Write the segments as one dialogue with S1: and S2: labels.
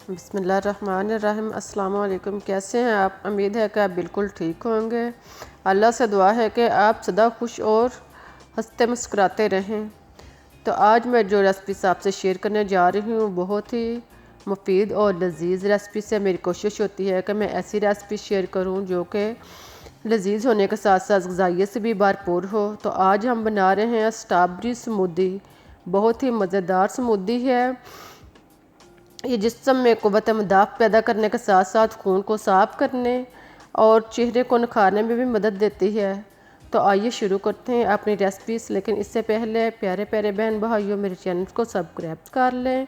S1: बिस्मिल्लाहिर्रहमानिर्रहीम। अस्सलाम वालेकुम। कैसे हैं आप? उम्मीद है कि आप बिल्कुल ठीक होंगे। अल्लाह से दुआ है कि आप सदा खुश और हंसते मुस्कुराते रहें। तो आज मैं जो रेसिपी आपसे शेयर करने जा रही हूँ बहुत ही मुफीद और लजीज़ रेसिपी से मेरी कोशिश होती है कि मैं ऐसी रेसिपी शेयर करूँ जो कि लजीज़ होने के साथ साथ ग़िज़ाइयत से भी भरपूर हो। तो आज हम बना रहे हैं स्ट्रॉबेरी स्मूदी। बहुत ही मज़ेदार स्मूदी है। ये जिस्म में क़ुव्वत मुदाफ़ पैदा करने के साथ साथ खून को साफ़ करने और चेहरे को निखारने में भी मदद देती है। तो आइए शुरू करते हैं अपनी रेसिपीज़। लेकिन इससे पहले प्यारे प्यारे बहन भाइयों मेरे चैनल को सब्सक्राइब कर लें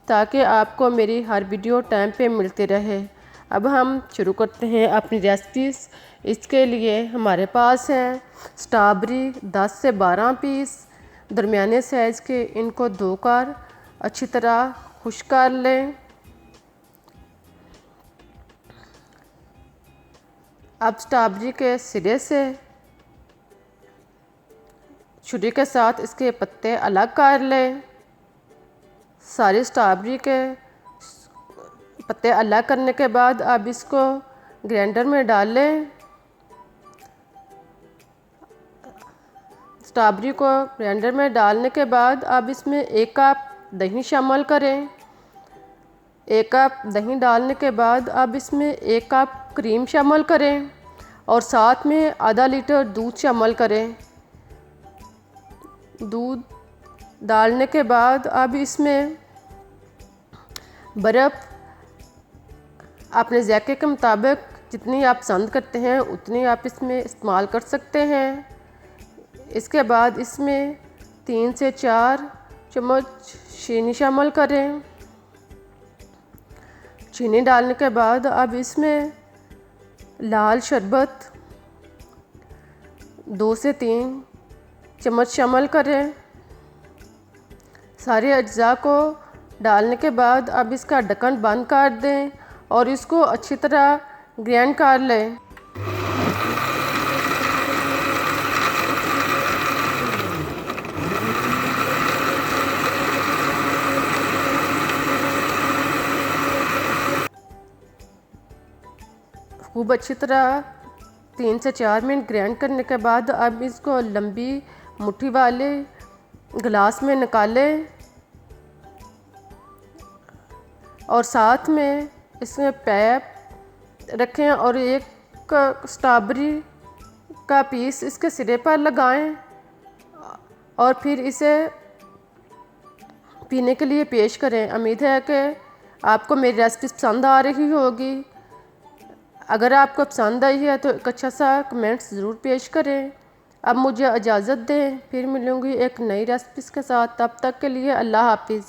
S1: ताकि आपको मेरी हर वीडियो टाइम पे मिलती रहे। अब हम शुरू करते हैं अपनी रेसिपीज़। इसके लिए हमारे पास हैं स्ट्रॉबेरी 10 से 12 पीस दरमियाने साइज़ के। इनको धोकर अच्छी तरह खुश्क कर लें। अब स्ट्रॉबेरी के सिरे से छुरी के साथ इसके पत्ते अलग कर लें। सारी स्ट्रॉबेरी के पत्ते अलग करने के बाद अब इसको ग्राइंडर में डाल लें। स्ट्रॉबेरी को ग्राइंडर में डालने के बाद अब इसमें 1 कप दही शामिल करें। 1 कप दही डालने के बाद अब इसमें 1 कप क्रीम शामिल करें और साथ में आधा लीटर दूध शामिल करें। दूध डालने के बाद अब इसमें बर्फ़ अपने ज़ायक़े के मुताबिक जितनी आप पसंद करते हैं उतनी आप इसमें इस्तेमाल कर सकते हैं। इसके बाद इसमें 3 से 4 चम्मच चीनी शामिल करें। चीनी डालने के बाद अब इसमें लाल शरबत 2 से 3 चम्मच शामिल करें। सारे अज्जा को डालने के बाद अब इसका ढक्कन बंद कर दें और इसको अच्छी तरह ग्राइंड कर लें। खूब अच्छी तरह 3 से 4 मिनट ग्राइंड करने के बाद अब इसको लंबी मुट्ठी वाले गिलास में निकालें और साथ में इसमें पैप रखें और एक स्ट्रॉबेरी का पीस इसके सिरे पर लगाएं और फिर इसे पीने के लिए पेश करें। उम्मीद है कि आपको मेरी रेसिपी पसंद आ रही होगी। अगर आपको पसंद आई है तो एक अच्छा सा कमेंट्स ज़रूर पेश करें। अब मुझे इजाज़त दें, फिर मिलूँगी एक नई रेसिपीज़ के साथ। तब तक के लिए अल्लाह हाफिज़।